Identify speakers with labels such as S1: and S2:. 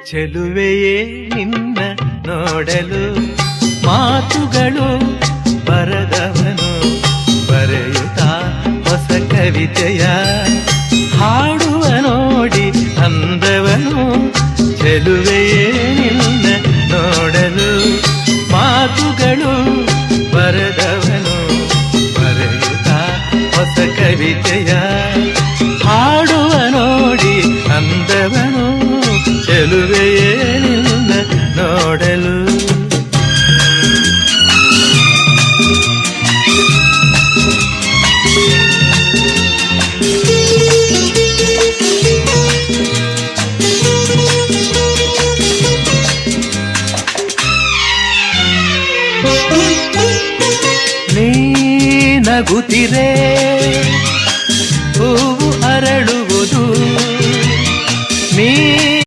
S1: ಚೆಲುವೆಯೇ ನಿನ್ನ ನೋಡಲು ಮಾತುಗಳು ಬರದವನು ಬರೆಯುತ್ತಾ ಹೊಸ ಕವಿತೆಯ ಹಾಡುವ ನೋಡಿ ಅಂದವನು. ಚೆಲುವೆಯೇ ನಿನ್ನ ನೋಡಲು ಮಾತುಗಳು ಬರದವನು ಬರೆಯುತ್ತಾ ಹೊಸ ಕವಿತೆಯ ಹಾಡುವ ನೋಡಿ ಅಂದವನು. ಚೆಲುವೆಯೇ ನಿನ್ನ ನೋಡಲು. ನೀ ನಗುತ್ತಿರೆ